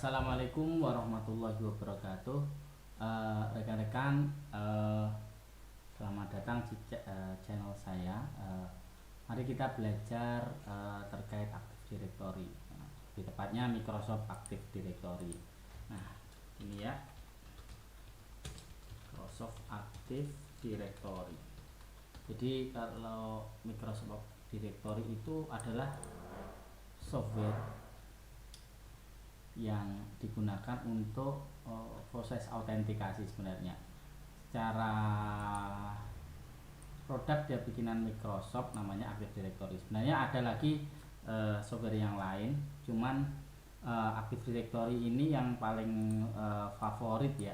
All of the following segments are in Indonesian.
Assalamualaikum warahmatullahi wabarakatuh. Rekan-rekan, selamat datang di channel saya. Mari kita belajar terkait Active Directory. Lebih tepatnya Microsoft Active Directory. Nah, ini ya, Microsoft Active Directory. Jadi kalau Microsoft Directory itu adalah software yang digunakan untuk proses autentikasi sebenarnya. Secara produk dia bikinan Microsoft namanya Active Directory. Sebenarnya ada lagi software yang lain, cuman Active Directory ini yang paling favorit ya,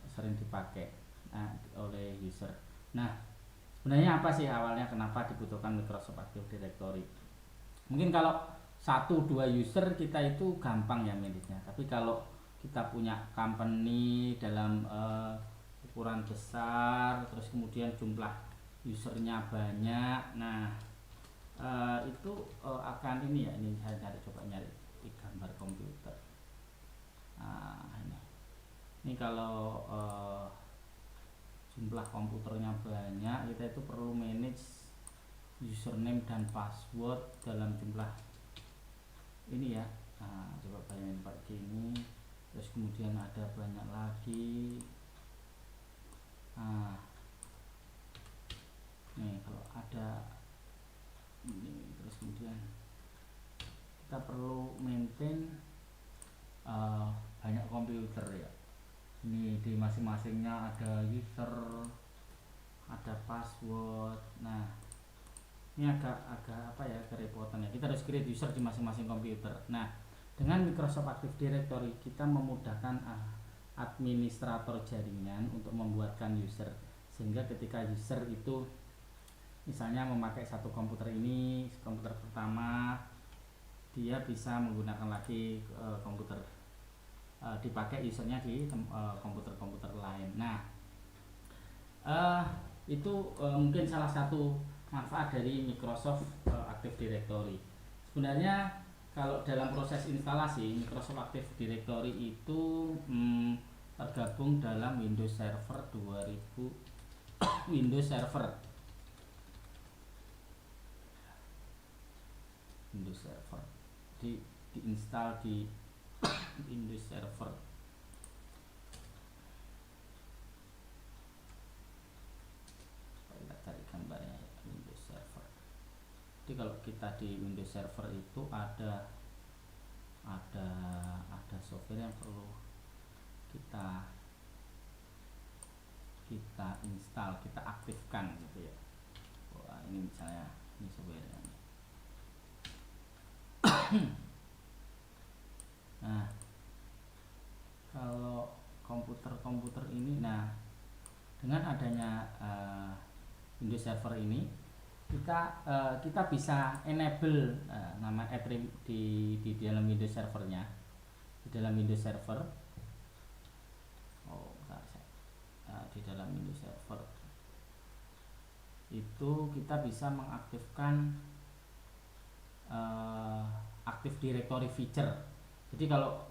sering dipakai oleh user. Nah, sebenarnya apa sih awalnya kenapa dibutuhkan Microsoft Active Directory? Mungkin kalau 1-2 user kita itu gampang ya manage-nya, tapi kalau kita punya company dalam ukuran besar, terus kemudian jumlah usernya banyak, nah itu akan ini ya, ini saya coba nyari di gambar komputer. Nah, ini kalau jumlah komputernya banyak, kita itu perlu manage username dan password dalam jumlah ini ya. Nah, coba bayangin pakai gini, terus kemudian ada banyak lagi. Nah, nih kalau ada ini, terus kemudian kita perlu maintain banyak komputer ya. Ini di masing-masingnya ada user, ada password. Nah, ini agak apa ya, kerepotan ya, kita harus create user di masing-masing komputer. Nah, dengan Microsoft Active Directory kita memudahkan administrator jaringan untuk membuatkan user, sehingga ketika user itu misalnya memakai satu komputer ini, komputer pertama, dia bisa menggunakan lagi komputer dipakai usernya di komputer-komputer lain. Nah, itu mungkin salah satu manfaat dari Microsoft Active Directory. Sebenarnya kalau dalam proses instalasi Microsoft Active Directory itu tergabung dalam Windows Server 2000 Windows Server diinstal di Windows Server. Kita cari gambarnya ya, Windows Server. Jadi kalau kita di Windows Server itu ada software yang perlu kita install, kita aktifkan gitu ya. Wah, ini misalnya ini software-nya. Nah, kalau komputer ini, nah dengan adanya Windows Server ini kita bisa enable nama attribute di dalam Windows Servernya, di dalam Windows Server. Di dalam Windows Server itu kita bisa mengaktifkan Active Directory feature. Jadi kalau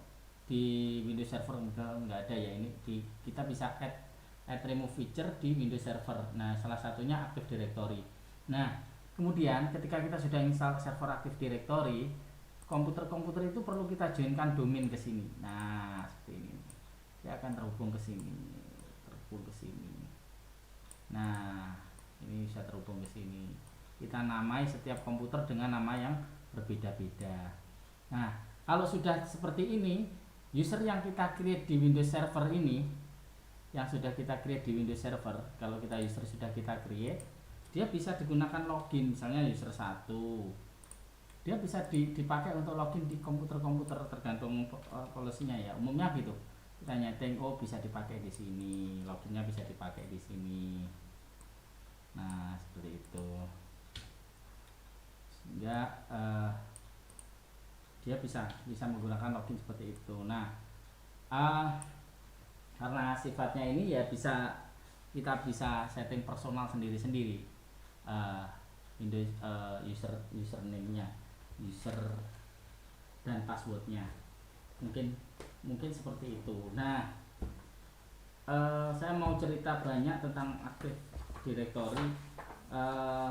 di Windows Server nggak ada ya, ini kita bisa add remove feature di Windows Server. Nah, salah satunya Active Directory. Nah, kemudian ketika kita sudah install server Active Directory, komputer-komputer itu perlu kita joinkan domain ke sini. Nah, seperti ini. Dia akan terhubung ke sini. Nah, ini bisa terhubung ke sini. Kita namai setiap komputer dengan nama yang berbeda-beda. Nah, kalau sudah seperti ini, user yang kita create di Windows Server ini, kalau kita user sudah kita create, dia bisa digunakan login, misalnya user 1. Dia bisa dipakai untuk login di komputer-komputer tergantung polisinya ya. Umumnya gitu. Kita nyeting, bisa dipakai di sini, loginnya bisa dipakai di sini. Nah, seperti itu. Sehingga dia bisa menggunakan login seperti itu. Nah, karena sifatnya ini ya kita bisa setting personal sendiri-sendiri, Windows username-nya, user dan passwordnya. Mungkin mungkin seperti itu. Nah, saya mau cerita banyak tentang Active Directory. Eh,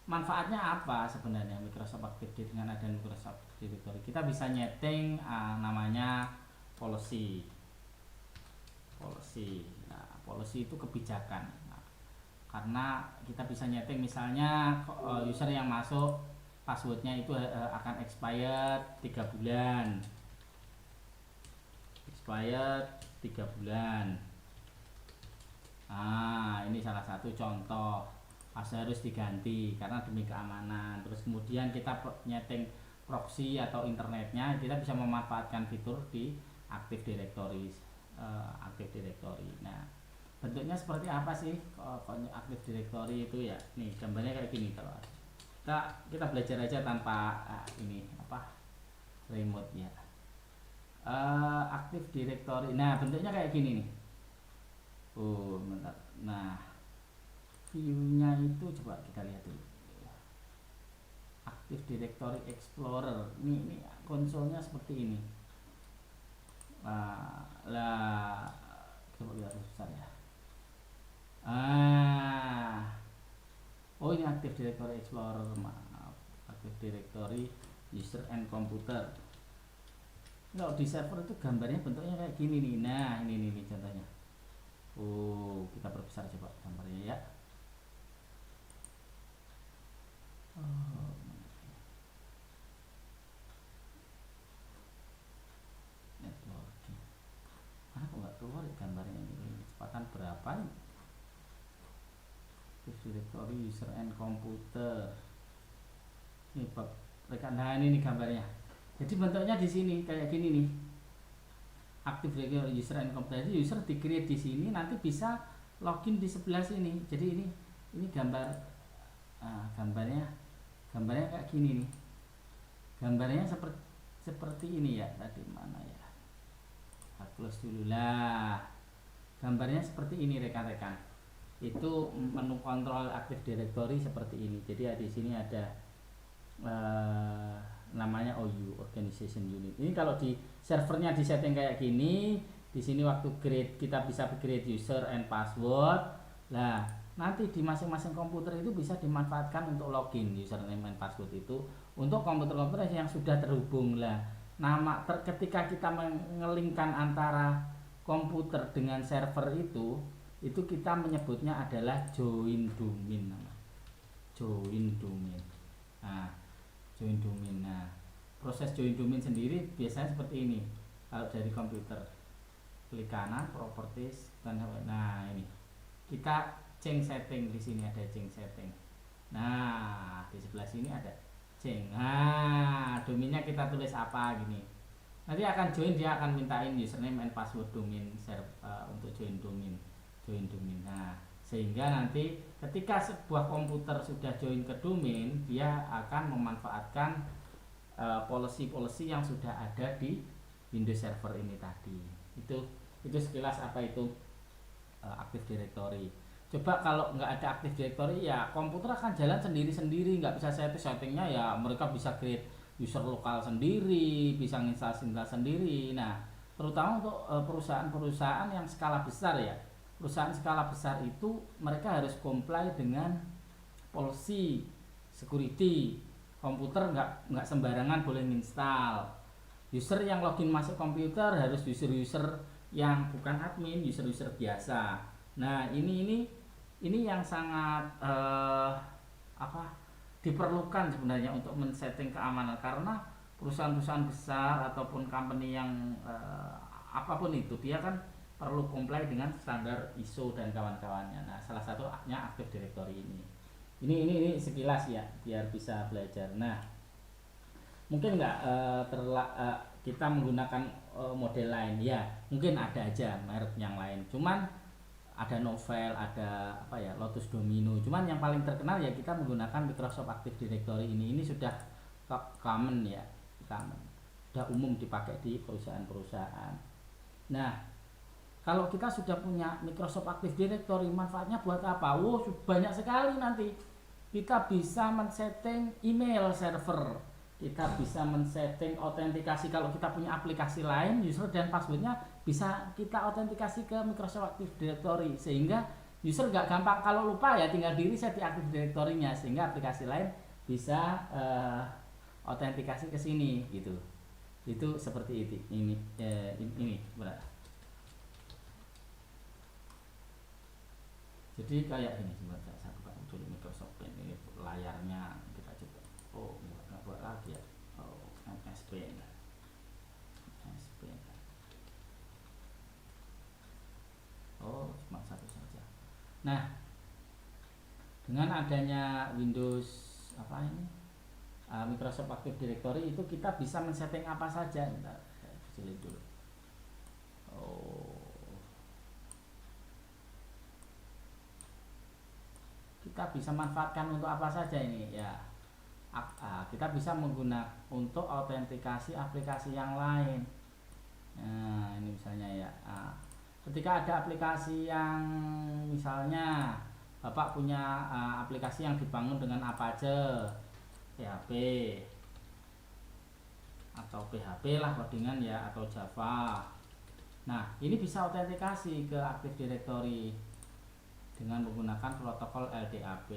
Manfaatnya apa sebenarnya Microsoft Active dengan adanya Microsoft Directory? Kita bisa nyeting namanya policy. Nah, policy itu kebijakan. Nah, karena kita bisa nyeting misalnya user yang masuk passwordnya itu akan expired 3 bulan. Expired 3 bulan. Nah, ini salah satu contoh. Harus diganti karena demi keamanan. Terus kemudian kita nyeting proxy atau internetnya, kita bisa memanfaatkan fitur di Active Directory. Nah, bentuknya seperti apa sih Active Directory itu ya? Nih gambarnya kayak gini. Kalau kita belajar aja tanpa ini apa remote ya. Active Directory. Nah, bentuknya kayak gini nih. Bentar. Nah, view-nya itu coba kita lihat dulu. Active Directory Explorer. Ini konsolnya seperti ini. Coba lihat besar ya. Ini Active Directory Explorer. Maaf. Active Directory User and Computer. Kalau di server itu gambarnya bentuknya kayak gini nih. Nah, ini contohnya. Kita perbesar coba gambarnya ya. Networking. Mana kok nggak keluar ya gambarnya ini? Kecepatan berapa nih? Active Directory User and Computer. Ini rekan. Nah, ini nih gambarnya. Jadi bentuknya di sini kayak gini nih. Active Directory User and Computer. Jadi user di-create di sini, nanti bisa login di sebelah sini. Jadi ini gambar. Gambarnya kayak gini nih. Gambarnya seperti ini ya. Tadi mana ya? Close dulu lah. Gambarnya seperti ini rekan-rekan. Itu menu kontrol Active Directory seperti ini. Jadi di sini ada namanya OU, Organization Unit. Ini kalau di servernya disetting kayak gini, di sini waktu create kita bisa create user and password. Nah, nanti di masing-masing komputer itu bisa dimanfaatkan untuk login username and password itu untuk komputer-komputer yang sudah terhubung lah. Ketika kita mengelingkan antara komputer dengan server itu kita menyebutnya adalah join domain. Join domain. Join domain. Nah, proses join domain sendiri biasanya seperti ini. Kalau dari komputer, klik kanan, properties, nah ini kita change setting. Di sini ada change setting. Nah, di sebelah sini ada change. Nah, domainnya kita tulis apa gini. Nanti akan join, dia akan mintain username and password domain untuk join domain. Nah, sehingga nanti ketika sebuah komputer sudah join ke domain, dia akan memanfaatkan policy yang sudah ada di Windows Server ini tadi. Itu sekilas apa itu Active Directory. Coba kalau nggak ada Active Directory ya komputer akan jalan sendiri-sendiri, nggak bisa settingnya ya. Mereka bisa create user lokal sendiri, bisa install sendiri. Nah, terutama untuk perusahaan-perusahaan yang skala besar ya. Perusahaan skala besar itu mereka harus comply dengan policy security. Komputer nggak sembarangan boleh install. User yang login masuk komputer harus user yang bukan admin, user biasa. Nah, ini yang sangat diperlukan sebenarnya untuk men-setting keamanan, karena perusahaan-perusahaan besar ataupun company yang apapun itu dia kan perlu comply dengan standar ISO dan kawan-kawannya. Nah, salah satunya Active Directory ini. Ini sekilas ya biar bisa belajar. Nah, mungkin nggak kita menggunakan model lain ya, mungkin ada aja merek yang lain. Cuman ada Novell, ada Lotus Domino. Cuman yang paling terkenal ya kita menggunakan Microsoft Active Directory ini. Ini sudah common ya, sudah umum dipakai di perusahaan-perusahaan. Nah, kalau kita sudah punya Microsoft Active Directory, manfaatnya buat apa? Banyak sekali nanti. Kita bisa men-setting email server. kita bisa men-setting autentikasi. Kalau kita punya aplikasi lain, user dan passwordnya bisa kita autentikasi ke Microsoft Active Directory, sehingga user nggak gampang kalau lupa ya tinggal di reset di Active Directory-nya, sehingga aplikasi lain bisa autentikasi ke sini gitu. Itu seperti itu. Ini benar. Jadi kayak ini, sebenarnya saya buka dulu Microsoft Paint, ini layarnya kita coba. Oh, nggak buat lagi ya. Oh, MS Paint. Oh, cuma satu saja. Nah, dengan adanya Windows apa ini, Microsoft Active Directory, itu kita bisa men-setting apa saja. Bentar, saya kecilin dulu. Oh, kita bisa manfaatkan untuk apa saja ini ya. Kita bisa menggunakan untuk autentikasi aplikasi yang lain. Nah, ini misalnya ya. Ketika ada aplikasi yang misalnya Bapak punya aplikasi yang dibangun dengan apa aja, PHP atau PHP lah codingan ya, atau Java. Nah, ini bisa autentikasi ke Active Directory dengan menggunakan protokol LDAP,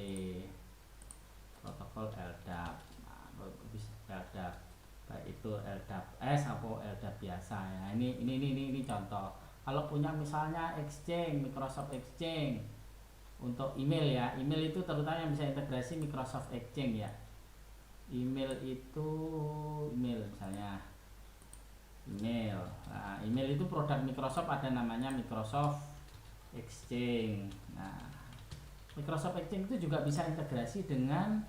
protokol LDAP. Nah, bisa LDAP, baik itu LDAP S atau LDAP biasa ya. Ini contoh. Kalau punya misalnya Exchange, Microsoft Exchange untuk email ya, email itu terutama yang bisa integrasi Microsoft Exchange ya. Email itu misalnya email. Nah, email itu produk Microsoft, ada namanya Microsoft Exchange. Nah, Microsoft Exchange itu juga bisa integrasi dengan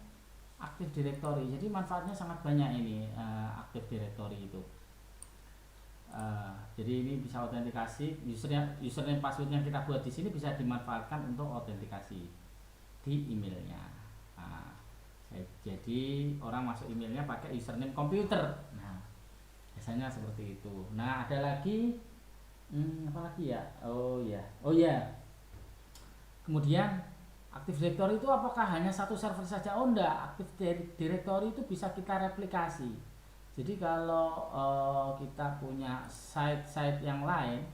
Active Directory. Jadi manfaatnya sangat banyak ini Active Directory itu. Jadi ini bisa autentikasi, username password yang kita buat di sini bisa dimanfaatkan untuk autentikasi di emailnya. Jadi orang masuk emailnya pakai username komputer. Nah, biasanya seperti itu. Nah, ada lagi apa lagi ya? Oh ya. Kemudian Active Directory itu apakah hanya satu server saja? Oh enggak, Active Directory itu bisa kita replikasi. Jadi kalau kita punya site-site yang lain,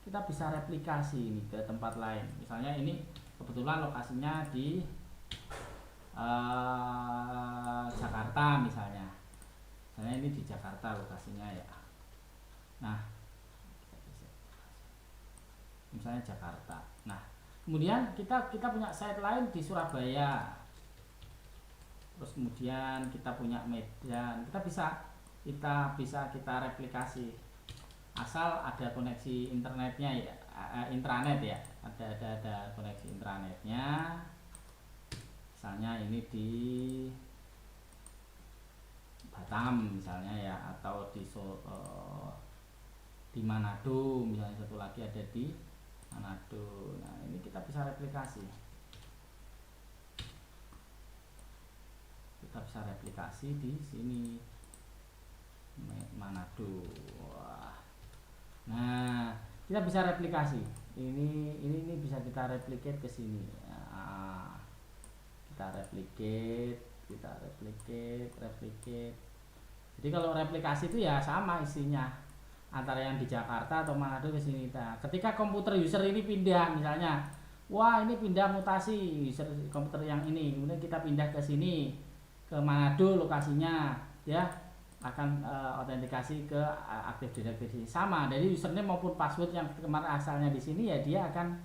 kita bisa replikasi ini ke tempat lain. Misalnya ini kebetulan lokasinya di Jakarta misalnya. Misalnya ini di Jakarta lokasinya ya. Nah, misalnya Jakarta. Nah, kemudian kita punya site lain di Surabaya. Terus kemudian kita punya Medan. Kita replikasi asal ada koneksi internetnya ya, intranet ya, ada koneksi intranetnya. Misalnya ini di Batam misalnya ya, atau di Manado misalnya, satu lagi ada di Manado. Nah, ini kita bisa replikasi. Kita bisa replikasi di sini Manado. Wah. Nah, kita bisa replikasi. Ini bisa kita replicate ke sini. Nah, kita replicate. Jadi kalau replikasi itu ya sama isinya antara yang di Jakarta atau Manado ke sini. Nah, ketika komputer user ini pindah misalnya, wah ini pindah mutasi user komputer yang ini, kemudian kita pindah ke sini ke Manado lokasinya, ya akan autentikasi ke Active Directory sama. Jadi username maupun password yang kemarin asalnya di sini ya dia akan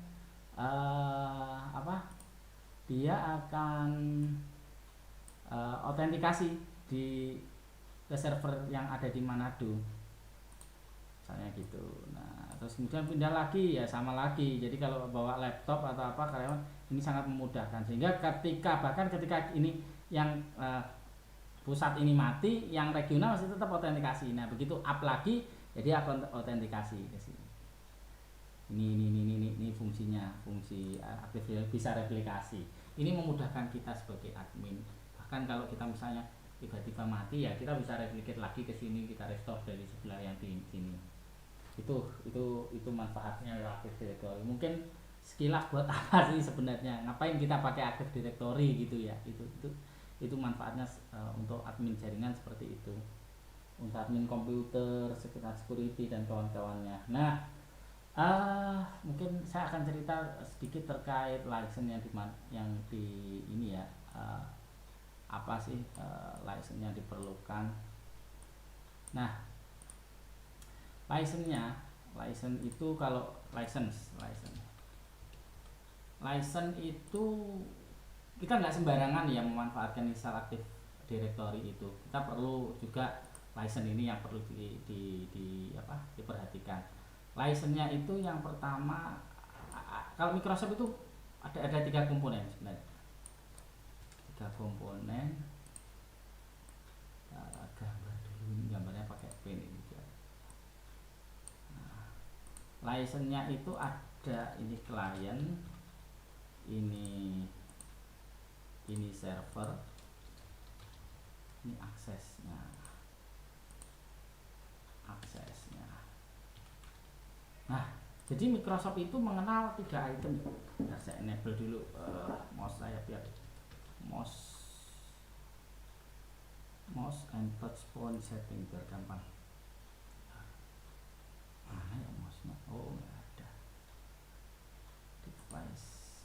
autentikasi ke server yang ada di Manado misalnya gitu. Nah, terus kemudian pindah lagi ya sama lagi. Jadi kalau bawa laptop atau apa karyawan, ini sangat memudahkan, sehingga ketika ini yang pusat ini mati, yang regional masih tetap autentikasi. Nah, begitu up lagi jadi akan autentikasi ke sini. Ini fungsinya, fungsi Active bisa replikasi. Ini memudahkan kita sebagai admin. Bahkan kalau kita misalnya tiba-tiba mati ya kita bisa replicate lagi ke sini, kita restore dari sebelah yang di sini. Itu manfaatnya Active Directory. Mungkin sekilas buat apa sih sebenarnya? Ngapain kita pakai Active Directory gitu ya? Itu manfaatnya untuk admin jaringan seperti itu, untuk admin komputer, sekitar security dan kawan-kawannya. Nah, mungkin saya akan cerita sedikit terkait license yang di ini ya, apa sih license yang diperlukan. Nah, license itu kalau license itu kita nggak sembarangan ya memanfaatkan install Active Directory itu. Kita perlu juga license ini yang perlu diperhatikan. License-nya itu yang pertama, kalau Microsoft itu ada 3 komponen sebenarnya. 3 komponen. Gambar dulu, gambarnya pakai pen ini. Nah, license-nya itu ada ini client, ini server, ini aksesnya. Nah, jadi Microsoft itu mengenal 3 item. Nah, saya enable dulu mouse saya biar mouse and touch point setting biar gampang. Mana ya mouse-nya? Oh, nggak ada. Device.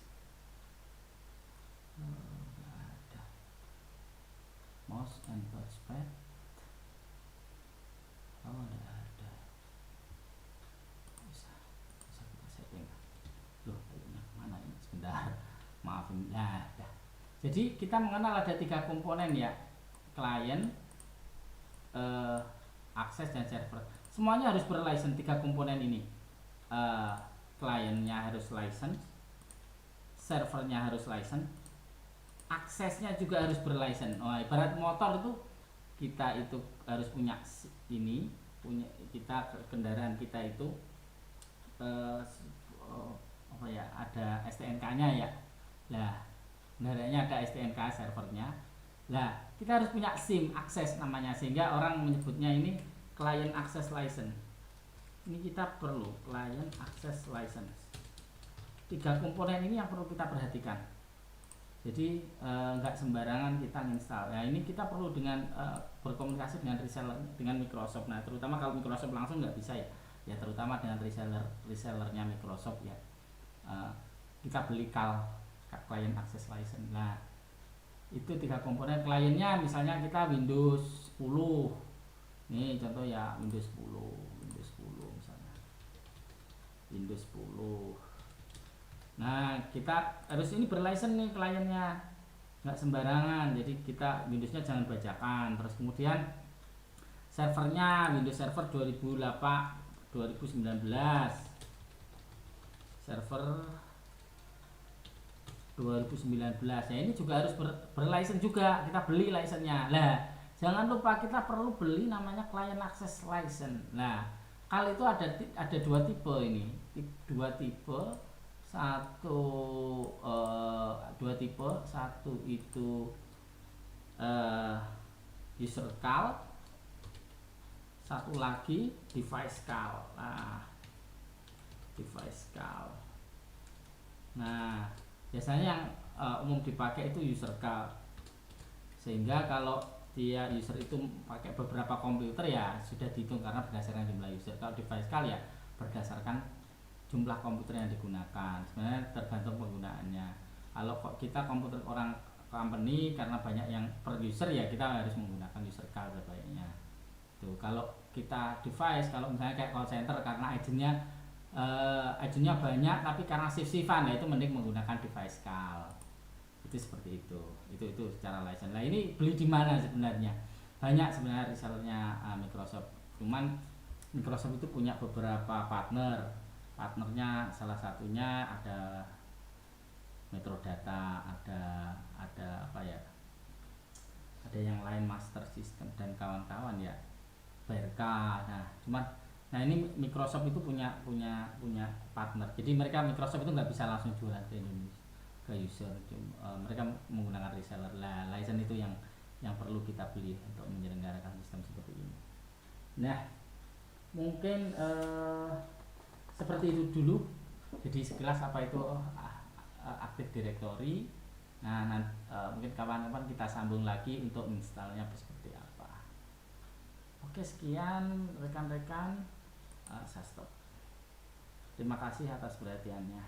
Nggak ada. Mouse and touchpad. Oh, nggak ada. Bisa kita setting. Loh, kayaknya mana ini? Sebentar. Maafin. Nah, dah. Jadi kita mengenal ada 3 komponen ya. Client, akses dan server. Semuanya harus berlicense 3 komponen ini. Kliennya harus license, servernya harus license, aksesnya juga harus berlicense. Oh, ibarat motor itu kita itu harus punya kita kendaraan kita itu apa ya, ada STNK-nya ya. Lah, kendaraannya ada STNK servernya. Lah, kita harus punya SIM akses namanya, sehingga orang menyebutnya ini client access license. Ini kita perlu client access license. 3 komponen ini yang perlu kita perhatikan. Jadi nggak sembarangan kita install. Nah, ini kita perlu dengan berkomunikasi dengan reseller, dengan Microsoft. Nah, terutama kalau Microsoft langsung nggak bisa ya. Ya terutama dengan resellernya Microsoft ya. Kita beli client access license. Nah, itu 3 komponen. Kliennya misalnya kita Windows 10. Ini contoh ya, Windows 10 misalnya. Windows 10. Nah, kita harus ini berlicense nih kliennya. Nggak sembarangan. Jadi kita Windowsnya jangan bajakan. Terus kemudian servernya Windows Server 2019. Server 2019 ya, ini juga harus berlicense juga, kita beli license-nya. Lah, jangan lupa kita perlu beli namanya client access license. Nah, kalau itu ada 2 tipe ini, 2 tipe, dua tipe, satu itu user call, satu lagi device call. Nah, biasanya yang umum dipakai itu user call, sehingga kalau dia user itu pakai beberapa komputer ya sudah dihitung karena berdasarkan jumlah user. Kalau device call ya berdasarkan jumlah komputer yang digunakan. Sebenarnya tergantung penggunaannya. Kalau kita komputer orang company karena banyak yang per user ya kita harus menggunakan user call sebaiknya. Tuh, kalau kita device, kalau misalnya kayak call center karena agentnya banyak tapi karena shift-shiftan ya itu mending menggunakan device call. Itu seperti itu secara license. Nah, ini beli di mana sebenarnya? Banyak sebenarnya resellernya Microsoft. Cuman Microsoft itu punya beberapa partnernya, salah satunya ada Metrodata, ada apa ya, ada yang lain Master System dan kawan-kawan ya, BRK. Nah ini Microsoft itu punya partner. Jadi Microsoft itu nggak bisa langsung jualan ke Indonesia ke user. Mereka menggunakan reseller. Lah, license itu yang perlu kita beli untuk menyelenggarakan sistem seperti ini. Nah, mungkin seperti itu dulu. Jadi sekilas apa itu Active Directory, Nah, mungkin kapan-kapan kita sambung lagi untuk installnya seperti apa. Oke, sekian rekan-rekan, saya stop. Terima kasih atas perhatiannya.